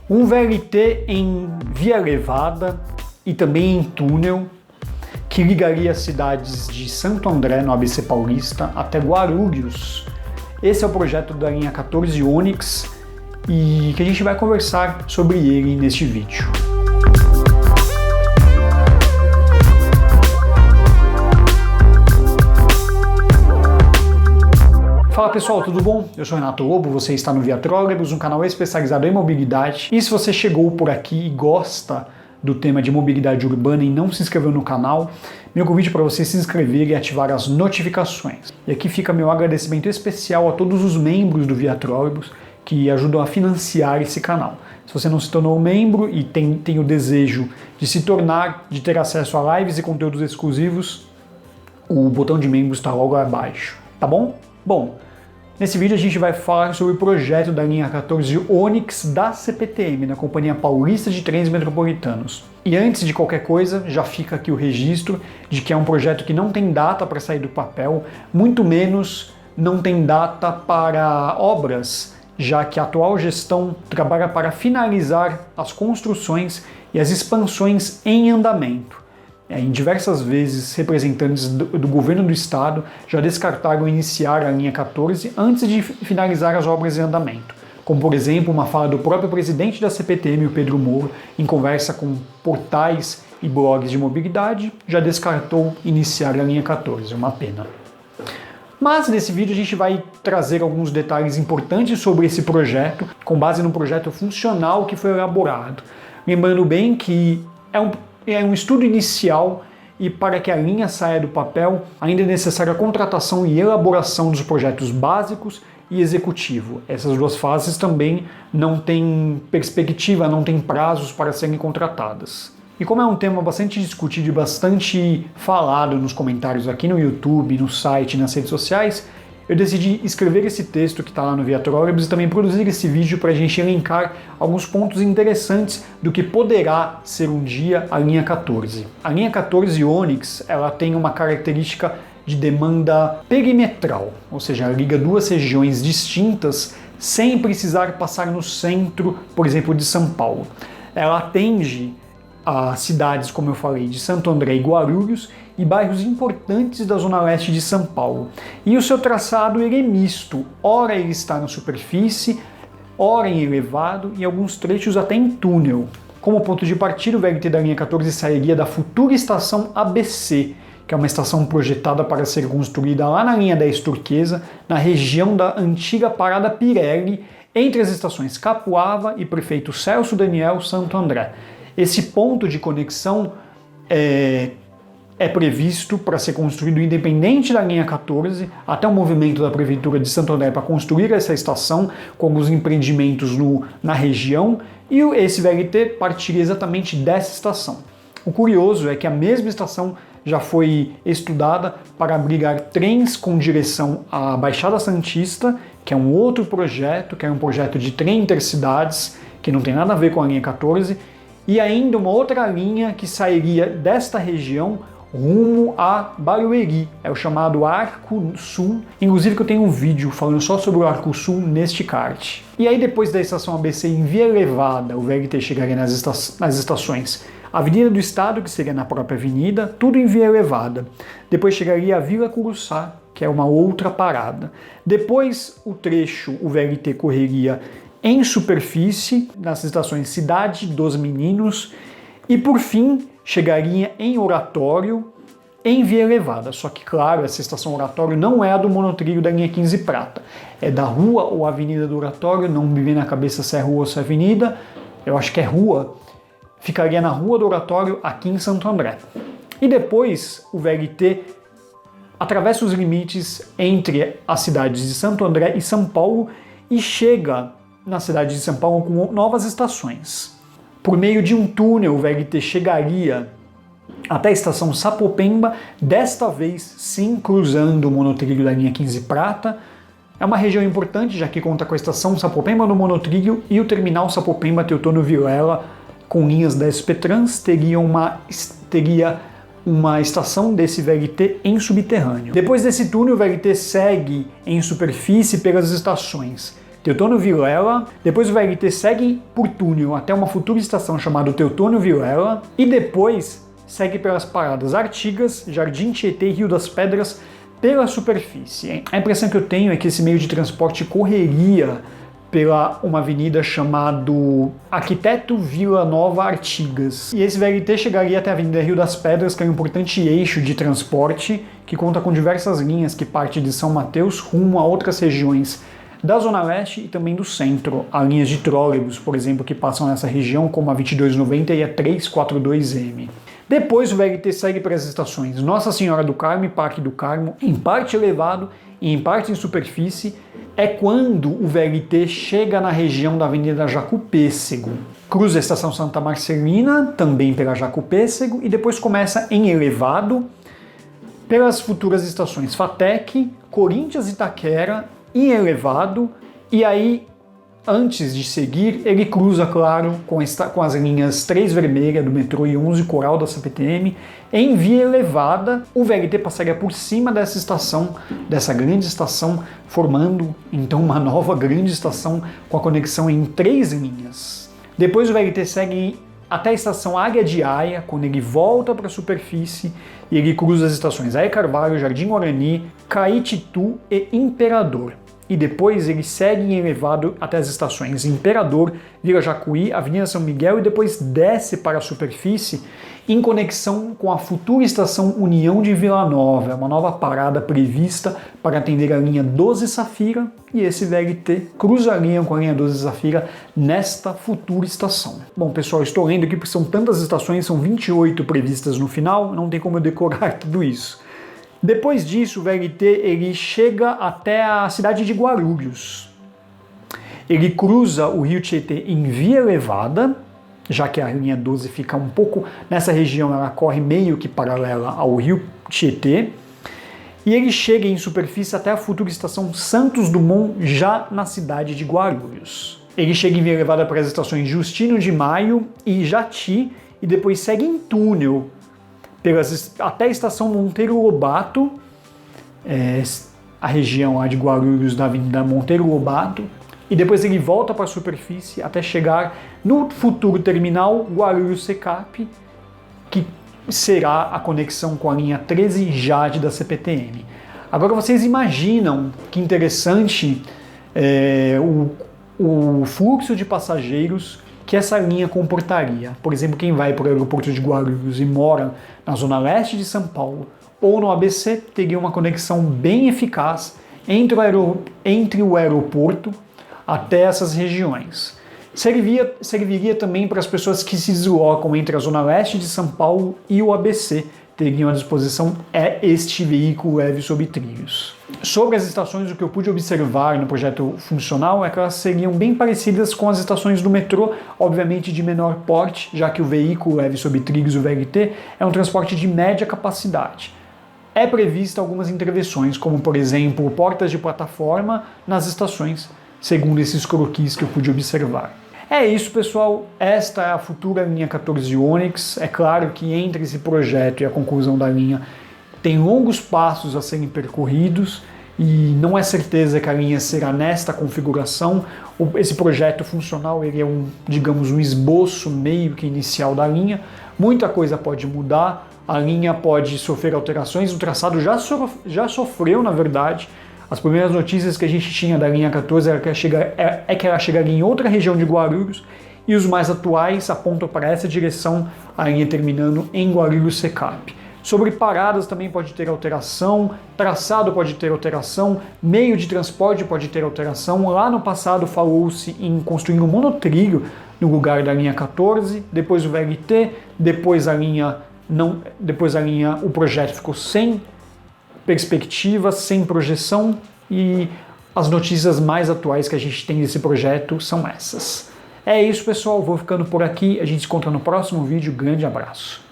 Um VLT em via elevada e também em túnel, que ligaria as cidades de Santo André, no ABC Paulista, até Guarulhos. Esse é o projeto da linha 14 Onix e que a gente vai conversar sobre ele neste vídeo. Fala pessoal, tudo bom? Eu sou Renato Lobo, você está no Via Trólebus, um canal especializado em mobilidade. E se você chegou por aqui e gosta do tema de mobilidade urbana e não se inscreveu no canal, meu convite para você se inscrever e ativar as notificações. E aqui fica meu agradecimento especial a todos os membros do Via Trólebus que ajudam a financiar esse canal. Se você não se tornou membro e tem o desejo de se tornar, de ter acesso a lives e conteúdos exclusivos, o botão de membro está logo abaixo, tá bom? Bom, nesse vídeo a gente vai falar sobre o projeto da linha 14 Onix da CPTM, da Companhia Paulista de Trens Metropolitanos. E antes de qualquer coisa, já fica aqui o registro de que é um projeto que não tem data para sair do papel, muito menos não tem data para obras, já que a atual gestão trabalha para finalizar as construções e as expansões em andamento. Em diversas vezes, representantes do governo do estado já descartaram iniciar a linha 14 antes de finalizar as obras em andamento, como por exemplo uma fala do próprio presidente da CPTM, o Pedro Moura, em conversa com portais e blogs de mobilidade, já descartou iniciar a linha 14, uma pena. Mas nesse vídeo a gente vai trazer alguns detalhes importantes sobre esse projeto, com base no projeto funcional que foi elaborado. Lembrando bem que é um estudo inicial e para que a linha saia do papel ainda é necessária a contratação e elaboração dos projetos básicos e executivo. Essas duas fases também não têm perspectiva, não têm prazos para serem contratadas. E como é um tema bastante discutido e bastante falado nos comentários aqui no YouTube, no site e nas redes sociais, eu decidi escrever esse texto que está lá no Via Trólebus e também produzir esse vídeo para a gente elencar alguns pontos interessantes do que poderá ser um dia a linha 14. A linha 14 Onix, ela tem uma característica de demanda perimetral, ou seja, ela liga duas regiões distintas sem precisar passar no centro, por exemplo, de São Paulo. Ela atende a cidades, como eu falei, de Santo André e Guarulhos e bairros importantes da zona leste de São Paulo. E o seu traçado ele é misto, ora ele está na superfície, ora em elevado e em alguns trechos até em túnel. Como ponto de partida, o VLT da linha 14 sairia da futura estação ABC, que é uma estação projetada para ser construída lá na linha 10 Turquesa, na região da antiga Parada Pirelli, entre as estações Capuava e Prefeito Celso Daniel Santo André. Esse ponto de conexão é previsto para ser construído independente da linha 14, até o movimento da Prefeitura de Santo André para construir essa estação, com alguns empreendimentos na região, e esse VLT partiria exatamente dessa estação. O curioso é que a mesma estação já foi estudada para abrigar trens com direção à Baixada Santista, que é um outro projeto, que é um projeto de trem intercidades, que não tem nada a ver com a linha 14, e ainda uma outra linha que sairia desta região rumo a Barueri, é o chamado Arco Sul, inclusive que eu tenho um vídeo falando só sobre o Arco Sul neste kart. E aí depois da estação ABC em via elevada, o VLT chegaria nas estações Avenida do Estado, que seria na própria avenida, tudo em via elevada. Depois chegaria a Vila Curuçá, que é uma outra parada. Depois o VLT correria em superfície, nas estações Cidade dos Meninos, e por fim chegaria em Oratório, em via elevada. Só que, claro, essa estação Oratório não é a do monotrilho da linha 15 Prata. É da rua ou avenida do Oratório, não me vem na cabeça se é rua ou se é avenida, eu acho que é rua. Ficaria na rua do Oratório, aqui em Santo André. E depois o VLT atravessa os limites entre as cidades de Santo André e São Paulo e chega na cidade de São Paulo com novas estações. Por meio de um túnel, o VLT chegaria até a estação Sapopemba, desta vez sim cruzando o monotrilho da linha 15 Prata. É uma região importante, já que conta com a estação Sapopemba no monotrilho e o terminal Sapopemba Teotônio Vilela, com linhas da SP-Trans, teria uma estação desse VLT em subterrâneo. Depois desse túnel, o VLT segue em superfície pelas estações Teutônio Vilela, depois o VLT segue por túnel até uma futura estação chamada Teutônio Vilela e depois segue pelas paradas Artigas, Jardim Tietê e Rio das Pedras pela superfície. A impressão que eu tenho é que esse meio de transporte correria pela uma avenida chamada Arquiteto Vila Nova Artigas. E esse VLT chegaria até a Avenida Rio das Pedras, que é um importante eixo de transporte que conta com diversas linhas que partem de São Mateus rumo a outras regiões da Zona Leste e também do centro. Há linhas de trólebus, por exemplo, que passam nessa região, como a 2290 e a 342M. Depois o VLT segue para as estações Nossa Senhora do Carmo e Parque do Carmo, em parte elevado e em parte em superfície. É quando o VLT chega na região da Avenida Jacupêssego. Cruza a Estação Santa Marcelina, também pela Jacupêssego, e depois começa em elevado pelas futuras estações Fatec, Corinthians Itaquera, em elevado, e aí, antes de seguir, ele cruza, claro, com as linhas 3 vermelha do metrô e 11 coral da CPTM, em via elevada. O VLT passaria por cima dessa estação, dessa grande estação, formando então uma nova grande estação com a conexão em 3 linhas. Depois o VLT segue até a estação Águia de Aia, quando ele volta para a superfície e ele cruza as estações Aia Carvalho, Jardim Guarani, Caititu e Imperador. E depois ele segue em elevado até as estações Imperador, Vila Jacuí, Avenida São Miguel e depois desce para a superfície em conexão com a futura estação União de Vila Nova, uma nova parada prevista para atender a linha 12 Safira, e esse VLT cruzaria com a linha 12 Safira nesta futura estação. Bom, pessoal, estou lendo aqui porque são tantas estações, são 28 previstas no final, não tem como eu decorar tudo isso. Depois disso, o VLT ele chega até a cidade de Guarulhos. Ele cruza o Rio Tietê em via elevada, já que a linha 12 fica um pouco nessa região, ela corre meio que paralela ao Rio Tietê, e ele chega em superfície até a futura estação Santos Dumont, já na cidade de Guarulhos. Ele chega em via elevada para as estações Justino de Maio e Jati, e depois segue em túnel até a estação Monteiro Lobato, a região lá de Guarulhos da Avenida Monteiro Lobato, e depois ele volta para a superfície até chegar no futuro terminal Guarulhos-Secap, que será a conexão com a linha 13 Jade da CPTM. Agora vocês imaginam que interessante o fluxo de passageiros que essa linha comportaria. Por exemplo, quem vai para o aeroporto de Guarulhos e mora na zona leste de São Paulo ou no ABC teria uma conexão bem eficaz entre o aeroporto até essas regiões. Serviria também para as pessoas que se deslocam entre a zona leste de São Paulo e o ABC, teriam à disposição este veículo leve sobre trilhos. Sobre as estações, o que eu pude observar no projeto funcional é que elas seriam bem parecidas com as estações do metrô, obviamente de menor porte, já que o veículo leve sobre trilhos, o VLT, é um transporte de média capacidade. É prevista algumas intervenções, como por exemplo, portas de plataforma nas estações, segundo esses croquis que eu pude observar. É isso, pessoal, esta é a futura linha 14 Onix. É claro que entre esse projeto e a conclusão da linha tem longos passos a serem percorridos e não é certeza que a linha será nesta configuração. Esse projeto funcional ele é digamos, um esboço meio que inicial da linha. Muita coisa pode mudar, a linha pode sofrer alterações, o traçado já sofreu, na verdade. As primeiras notícias que a gente tinha da linha 14 era que ela chegaria em outra região de Guarulhos, e os mais atuais apontam para essa direção, a linha terminando em Guarulhos-Secap. Sobre paradas também pode ter alteração, traçado pode ter alteração, meio de transporte pode ter alteração. Lá no passado falou-se em construir um monotrilho no lugar da linha 14, depois o VLT, depois o projeto ficou sem perspectiva, sem projeção, e as notícias mais atuais que a gente tem desse projeto são essas. É isso, pessoal, vou ficando por aqui, a gente se encontra no próximo vídeo, grande abraço.